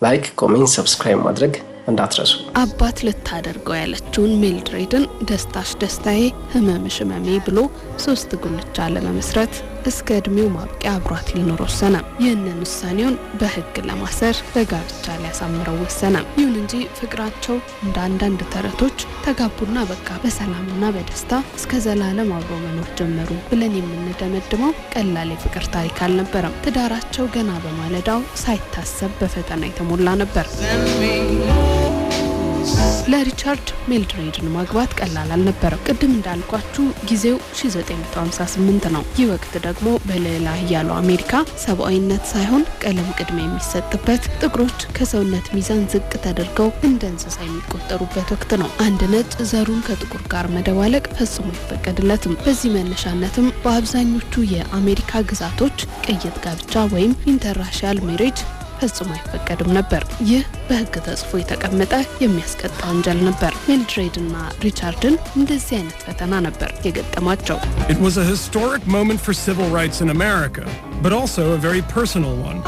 ላይክ ኮሜንት ሰብስክራይብ ማድረግ እንዳትረሱ። አባት ልታደርገው ያለችውን ሚልድሬድን ደስታሽ ደስታዬ ህመምሽ ህመሜ ብሎ 3 ጉልቻ ለመመስረት እስከ እድሜው ማብቂያ አብሯት ሊኖር ወሰነ። ይህንን ውሳኔውን በህግ ለማሰር በጋብቻ ሊያሳምረው ወሰነ። ይሁን እንጂ ፍቅራቸው እንደ አንዳንድ ተረቶች ተጋቡና በቃ በሰላምና በደስታ እስከ ዘላለም አብረው መኖር ጀመሩ ብለን የምንደመድመው ቀላል የፍቅር ታሪክ አልነበረም። ትዳራቸው ገና በማለዳው ሳይታሰብ በፈተና የተሞላ ነበር። ለሪቻርድ ሚልድሬድን ማግባት ቀላል አልነበረም። ቅድም እንዳልኳችሁ ጊዜው 1958 ነው። ይህ ወቅት ደግሞ በሌላ ያለው አሜሪካ ሰብአዊነት ሳይሆን ቀለም ቅድሚያ የሚሰጥበት፣ ጥቁሮች ከሰውነት ሚዛን ዝቅ ተደርገው እንደ እንስሳ የሚቆጠሩበት ወቅት ነው። አንድ ነጭ ዘሩን ከጥቁር ጋር መደባለቅ ፈጽሞ አይፈቀድለትም። በዚህ መነሻነትም በአብዛኞቹ የአሜሪካ ግዛቶች ቅይጥ ጋብቻ ወይም ኢንተርራሻል ሜሬጅ ፈጽሞ አይፈቀድም ነበር። ይህ በህግ ተጽፎ የተቀመጠ የሚያስቀጣ ወንጀል ነበር። ሚልድሬድና ሪቻርድን እንደዚህ አይነት ፈተና ነበር የገጠማቸው። It was a historic moment for civil rights in America, but also a very personal one.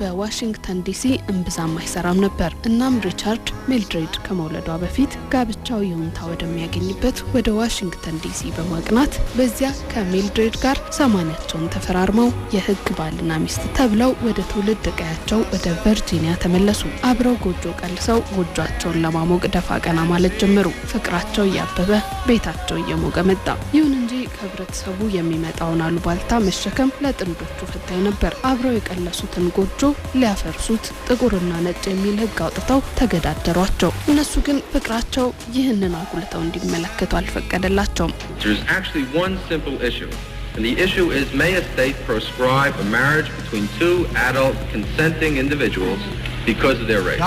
በዋሽንግተን ዲሲ እምብዛም አይሰራም ነበር። እናም ሪቻርድ ሚልድሬድ ከመውለዷ በፊት ጋብቻው ይሁንታ ወደሚያገኝበት ወደ ዋሽንግተን ዲሲ በማቅናት በዚያ ከሚልድሬድ ጋር ሰማንያቸውን ተፈራርመው የህግ ባልና ሚስት ተብለው ወደ ትውልድ ቀያቸው ወደ ቨርጂኒያ ተመለሱ። አብረው ጎጆ ቀልሰው ጎጆአቸውን ለማሞቅ ደፋ ቀና ማለት ጀመሩ። ፍቅራቸው እያበበ ቤታቸው እየሞቀ መጣ። ይሁን እንጂ ከህብረተሰቡ የሚመጣውን አሉባልታ መሸከም ለጥንዶቹ ፈታኝ ነበር። አብረው የቀለሱትን ጎጆ ሊያፈርሱት ጥቁርና ነጭ የሚል ህግ አውጥተው ተገዳደሯቸው። እነሱ ግን ፍቅራቸው ይህንን አጉልተው እንዲመለከቱ አልፈቀደላቸውም። There's actually one simple issue. And the issue is, may a state prescribe a marriage between two adult consenting individuals because of their race?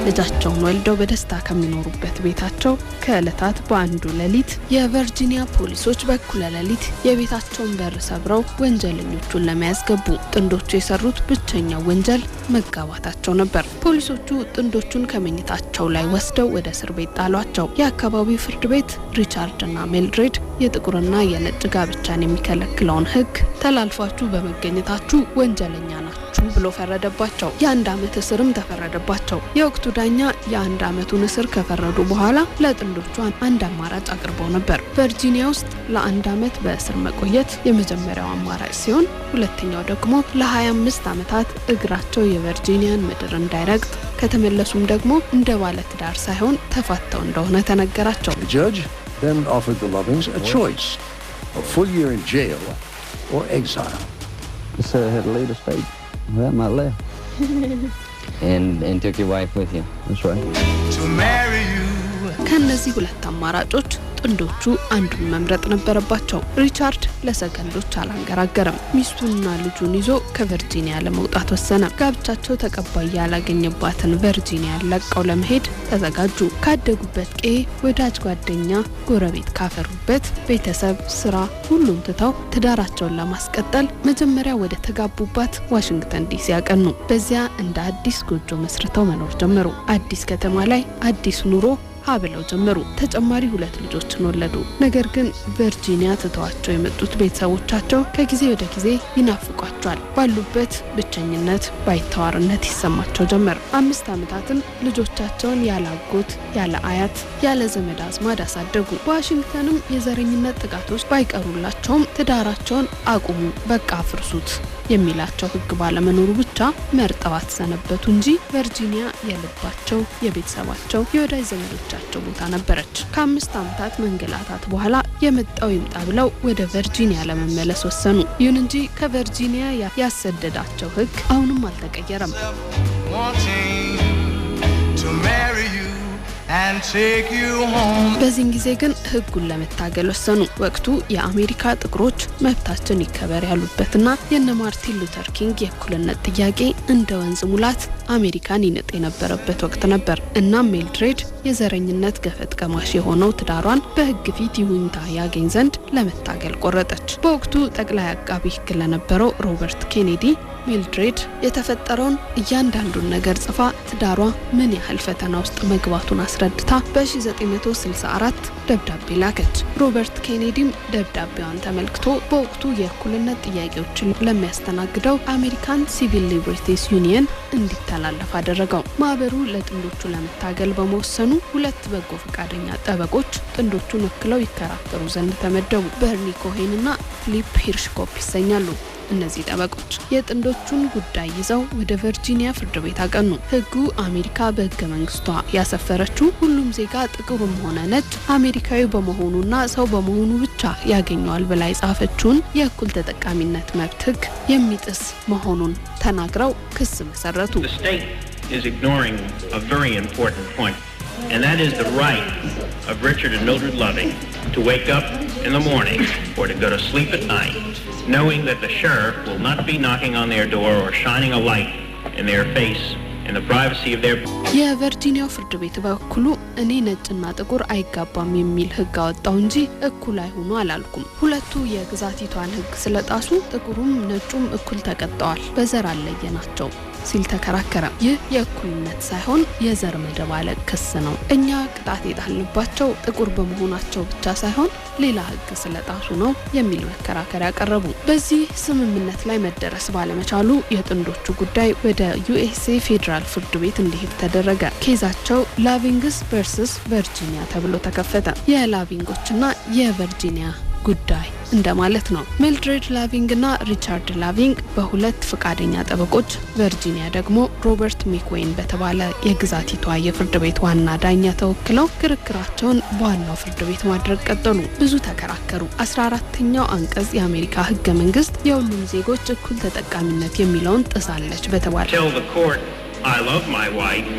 ልጃቸውን ወልደው በደስታ ከሚኖሩበት ቤታቸው ከዕለታት በአንዱ ሌሊት የቨርጂኒያ ፖሊሶች በኩለ ሌሊት የቤታቸውን በር ሰብረው ወንጀለኞቹን ለመያዝ ገቡ። ጥንዶቹ የሰሩት ብቸኛው ወንጀል መጋባታቸው ነበር። ፖሊሶቹ ጥንዶቹን ከመኝታቸው ላይ ወስደው ወደ እስር ቤት ጣሏቸው። የአካባቢው ፍርድ ቤት ሪቻርድና ሚልድሬድ የጥቁርና የነጭ ጋብቻን የሚከለክለውን ህግ ተላልፋችሁ በመገኘታችሁ ወንጀለኛ ናችሁ ብሎ ፈረደባቸው። የ1 ዓመት እስርም ተፈረደባቸው። የወቅቱ ዳኛ የ1 ዓመቱን እስር ከፈረዱ በኋላ ለጥንዶቹ አንድ አማራጭ አቅርበው ነበር። ቨርጂኒያ ውስጥ ለ1 ዓመት በእስር መቆየት የመጀመሪያው አማራጭ ሲሆን፣ ሁለተኛው ደግሞ ለ25 ዓመታት እግራቸው የቨርጂኒያን ምድር እንዳይረግጥ ከተመለሱም ደግሞ እንደ ባለ ትዳር ሳይሆን ተፋተው እንደሆነ ተነገራቸው። The judge then offered the Lovings a choice: a full year in jail or exile. You said I had to leave the state. Well, I left. And took your wife with you. That's right. To marry you. ከነዚህ ሁለት አማራጮች ጥንዶቹ አንዱን መምረጥ ነበረባቸው። ሪቻርድ ለሰከንዶች አላንገራገረም። ሚስቱንና ልጁን ይዞ ከቨርጂኒያ ለመውጣት ወሰነ። ጋብቻቸው ተቀባይ ያላገኘባትን ቨርጂኒያ ለቀው ለመሄድ ተዘጋጁ። ካደጉበት ቀዬ ወዳጅ ጓደኛ ጎረቤት ካፈሩበት ቤተሰብ ስራ ሁሉም ትተው ትዳራቸውን ለማስቀጠል መጀመሪያ ወደ ተጋቡባት ዋሽንግተን ዲሲ ያቀኑ። በዚያ እንደ አዲስ ጎጆ መስርተው መኖር ጀመሩ። አዲስ ከተማ ላይ አዲስ ኑሮ ሀብለው ጀመሩ። ተጨማሪ 2 ልጆችን ወለዱ። ነገር ግን ቨርጂኒያ ትተዋቸው የመጡት ቤተሰቦቻቸው ከጊዜ ወደ ጊዜ ይናፍቋቸዋል። ባሉበት ብቸኝነት፣ ባይተዋርነት ይሰማቸው ጀመር። 5 ዓመታትን ልጆቻቸውን ያለ አጎት፣ ያለ አያት፣ ያለ ዘመድ አዝማድ አሳደጉ። በዋሽንግተንም የዘረኝነት ጥቃቶች ባይቀሩላቸውም ትዳራቸውን አቁሙ፣ በቃ አፍርሱት የሚላቸው ህግ ባለመኖሩ ብቻ መርጠዋት ሰነበቱ እንጂ ቨርጂኒያ የልባቸው፣ የቤተሰባቸው፣ የወዳጅ ዘመዶቻቸው ቦታ ነበረች። ከ5 ዓመታት መንገላታት በኋላ የመጣው ይምጣ ብለው ወደ ቨርጂኒያ ለመመለስ ወሰኑ። ይሁን እንጂ ከቨርጂኒያ ያሰደዳቸው ህግ አሁንም አልተቀየረም። በዚህ ጊዜ ግን ህጉን ለመታገል ወሰኑ። ወቅቱ የአሜሪካ ጥቁሮች መብታችን ይከበር ያሉበትና የነ ማርቲን ሉተር ኪንግ የእኩልነት ጥያቄ እንደ ወንዝ ሙላት አሜሪካን ይነጥ የነበረበት ወቅት ነበር። እናም ሚልድሬድ የዘረኝነት ገፈት ቀማሽ የሆነው ትዳሯን በህግ ፊት ይሁንታ ያገኝ ዘንድ ለመታገል ቆረጠች። በወቅቱ ጠቅላይ አቃቢ ህግ ለነበረው ሮበርት ኬኔዲ ሚልድሬድ የተፈጠረውን እያንዳንዱን ነገር ጽፋ ትዳሯ ምን ያህል ፈተና ውስጥ መግባቱን አስረድታ በ1964 ደብዳቤ ላከች። ሮበርት ኬኔዲም ደብዳቤዋን ተመልክቶ በወቅቱ የእኩልነት ጥያቄዎችን ለሚያስተናግደው አሜሪካን ሲቪል ሊበርቲስ ዩኒየን እንዲተላለፍ አደረገው። ማህበሩ ለጥንዶቹ ለመታገል በመወሰኑ 2 በጎ ፈቃደኛ ጠበቆች ጥንዶቹን ወክለው ይከራከሩ ዘንድ ተመደቡ። በርኒ ኮሄን እና ፊሊፕ ሂርሽኮፕ ይሰኛሉ። እነዚህ ጠበቆች የጥንዶቹን ጉዳይ ይዘው ወደ ቨርጂኒያ ፍርድ ቤት አቀኑ። ህጉ አሜሪካ በህገ መንግስቷ ያሰፈረችው ሁሉም ዜጋ ጥቁርም ሆነ ነጭ አሜሪካዊ በመሆኑና ሰው በመሆኑ ብቻ ያገኘዋል ብላ የጻፈችውን የእኩል ተጠቃሚነት መብት ህግ የሚጥስ መሆኑን ተናግረው ክስ መሰረቱ። The state is ignoring a very important point, and that is the right of Richard and Mildred Loving to wake up in the morning or to go to sleep at night knowing that the sheriff will not be knocking on their door or shining a light in their face in the privacy of their... የቨርጂኒያው ፍርድ ቤት በኩሉ እኔ ነጭና ጥቁር አይጋባም የሚል ህግ አወጣው እንጂ እኩል አይሆኑ አላልኩም። ሁለቱ የግዛቲቷን ህግ ስለጣሱ ጥቁሩም ነጩም እኩል ተቀጣዋል፣ በዘር አለየናቸው ሲል ተከራከረ። ይህ የእኩልነት ሳይሆን የዘር መደባለቅ ክስ ነው። እኛ ቅጣት የጣልንባቸው ጥቁር በመሆናቸው ብቻ ሳይሆን ሌላ ህግ ስለጣሱ ነው የሚል መከራከሪያ ያቀረቡ። በዚህ ስምምነት ላይ መደረስ ባለመቻሉ የጥንዶቹ ጉዳይ ወደ ዩኤስኤ ፌደራል ፍርድ ቤት እንዲሄድ ተደረገ። ኬዛቸው ላቪንግስ ቨርሰስ ቨርጂኒያ ተብሎ ተከፈተ። የላቪንጎችና የቨርጂኒያ ጉዳይ እንደማለት ነው። ሚልድሬድ ላቪንግ እና ሪቻርድ ላቪንግ በሁለት ፈቃደኛ ጠበቆች፣ ቨርጂኒያ ደግሞ ሮበርት ሚክዌን በተባለ የግዛቲቷ የፍርድ ቤት ዋና ዳኛ ተወክለው ክርክራቸውን በዋናው ፍርድ ቤት ማድረግ ቀጠሉ። ብዙ ተከራከሩ። 14ኛው አንቀጽ የአሜሪካ ህገ መንግስት የሁሉም ዜጎች እኩል ተጠቃሚነት የሚለውን ጥሳለች በተባለ Tell the court I love my wife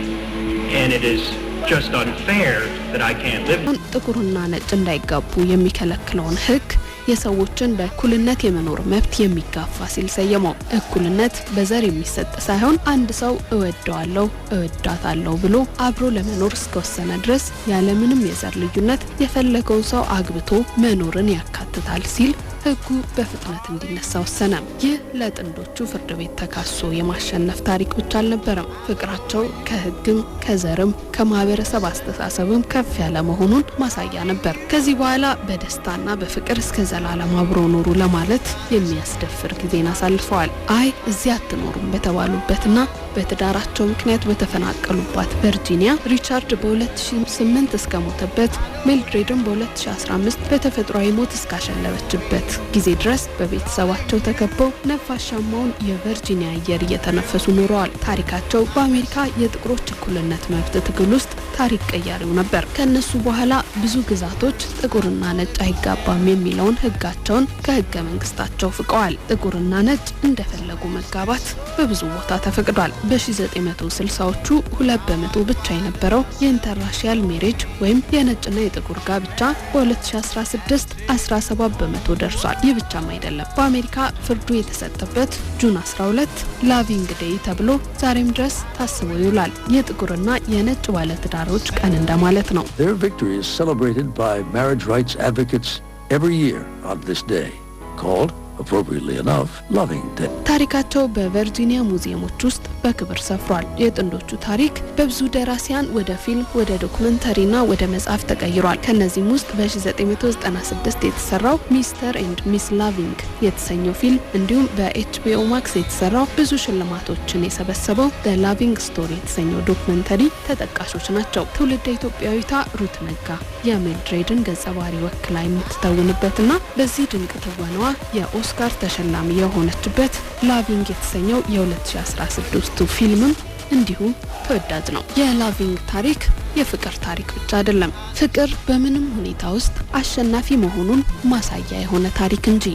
and it is just unfair that I can't live. ጥቁርና ነጭ እንዳይጋቡ የሚከለክለውን ህግ የሰዎችን በእኩልነት የመኖር መብት የሚጋፋ ሲል ሰየመው። እኩልነት በዘር የሚሰጥ ሳይሆን አንድ ሰው እወደዋለሁ እወዳታለሁ ብሎ አብሮ ለመኖር እስከወሰነ ድረስ ያለምንም የዘር ልዩነት የፈለገውን ሰው አግብቶ መኖርን ያካትታል ሲል ህጉ በፍጥነት እንዲነሳ ወሰነ። ይህ ለጥንዶቹ ፍርድ ቤት ተካሶ የማሸነፍ ታሪክ ብቻ አልነበረም። ፍቅራቸው ከህግም ከዘርም ከማህበረሰብ አስተሳሰብም ከፍ ያለ መሆኑን ማሳያ ነበር። ከዚህ በኋላ በደስታና በፍቅር እስከ ዘላለም አብሮ ኖሩ ለማለት የሚያስደፍር ጊዜን አሳልፈዋል። አይ እዚህ አትኖሩም በተባሉበትና በትዳራቸው ምክንያት በተፈናቀሉባት ቨርጂኒያ ሪቻርድ በ2008 እስከ ሞተበት ሚልድሬድም በ2015 በተፈጥሯዊ ሞት እስካሸለበችበት ጊዜ ድረስ በቤተሰባቸው ተከበው ነፋሻማውን የቨርጂኒያ አየር እየተነፈሱ ኖረዋል። ታሪካቸው በአሜሪካ የጥቁሮች እኩልነት መብት ትግል ውስጥ ታሪክ ቀያሪው ነበር። ከነሱ በኋላ ብዙ ግዛቶች ጥቁርና ነጭ አይጋባም የሚለውን ህጋቸውን ከህገ መንግስታቸው ፍቀዋል። ጥቁርና ነጭ እንደፈለጉ መጋባት በብዙ ቦታ ተፈቅዷል። በ1960ዎቹ 2% ብቻ የነበረው የኢንተርራሺያል ሜሬጅ ወይም የነጭና የጥቁር ጋብቻ በ2016 17% ደርሷል። ይህ ብቻም አይደለም። በአሜሪካ ፍርዱ የተሰጠበት ጁን 12 ላቪንግ ዴይ ተብሎ ዛሬም ድረስ ታስቦ ይውላል። የጥቁርና የነጭ ባለትዳሮች ቀን እንደማለት ነው። Their victory is celebrated by marriage rights advocates every year on this day, called, appropriately enough, Loving Day. ታሪካቸው በቨርጂኒያ ሙዚየሞች ውስጥ በክብር ሰፍሯል። የጥንዶቹ ታሪክ በብዙ ደራሲያን ወደ ፊልም፣ ወደ ዶኩመንተሪና ወደ መጽሐፍ ተቀይሯል። ከነዚህም ውስጥ በ1996 የተሰራው ሚስተር ኤንድ ሚስ ላቪንግ የተሰኘው ፊልም እንዲሁም በኤችቢኦ ማክስ የተሰራው ብዙ ሽልማቶችን የሰበሰበው ዘ ላቪንግ ስቶሪ የተሰኘው ዶኩመንተሪ ተጠቃሾች ናቸው። ትውልደ ኢትዮጵያዊቷ ሩት ነጋ የሚልድሬድን ገጸ ባህሪ ወክላ የምትተውንበትና በዚህ ድንቅ ትወናዋ የኦስካር ተሸላሚ የሆነችበት ላቪንግ የተሰኘው የ2016 ፊልምም እንዲሁም ተወዳጅ ነው። የላቪንግ ታሪክ የፍቅር ታሪክ ብቻ አይደለም፣ ፍቅር በምንም ሁኔታ ውስጥ አሸናፊ መሆኑን ማሳያ የሆነ ታሪክ እንጂ።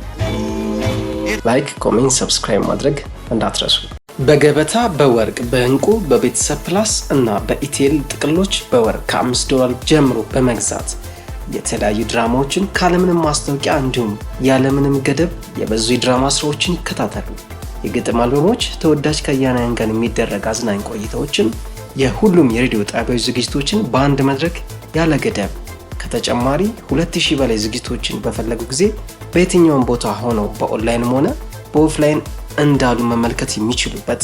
ላይክ፣ ኮሜንት፣ ሰብስክራይብ ማድረግ እንዳትረሱ። በገበታ በወርቅ በእንቁ በቤተሰብ ፕላስ እና በኢቴል ጥቅሎች በወር $5 ጀምሮ በመግዛት የተለያዩ ድራማዎችን ካለምንም ማስታወቂያ እንዲሁም ያለምንም ገደብ የበዙ የድራማ ስራዎችን ይከታተሉ። የግጥም አልበሞች፣ ተወዳጅ ከያናያን ጋር የሚደረግ አዝናኝ ቆይታዎችን፣ የሁሉም የሬዲዮ ጣቢያዎች ዝግጅቶችን በአንድ መድረክ ያለ ገደብ ከተጨማሪ 2000 በላይ ዝግጅቶችን በፈለጉ ጊዜ በየትኛውም ቦታ ሆነው በኦንላይንም ሆነ በኦፍላይን እንዳሉ መመልከት የሚችሉበት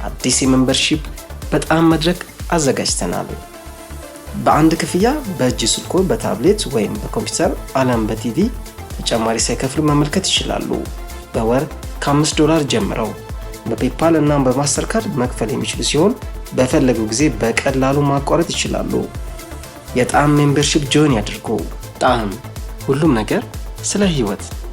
አዲስ የሜምበርሺፕ በጣም መድረክ አዘጋጅተናል። በአንድ ክፍያ በእጅ ስልኮ በታብሌት ወይም በኮምፒውተር አለም በቲቪ ተጨማሪ ሳይከፍሉ መመልከት ይችላሉ። በወር $5 ጀምረው በፔፓል እና በማስተርካርድ መክፈል የሚችሉ ሲሆን በፈለጉ ጊዜ በቀላሉ ማቋረጥ ይችላሉ። የጣዕም ሜምበርሺፕ ጆይን ያድርጉ። ጣዕም፣ ሁሉም ነገር ስለ ህይወት።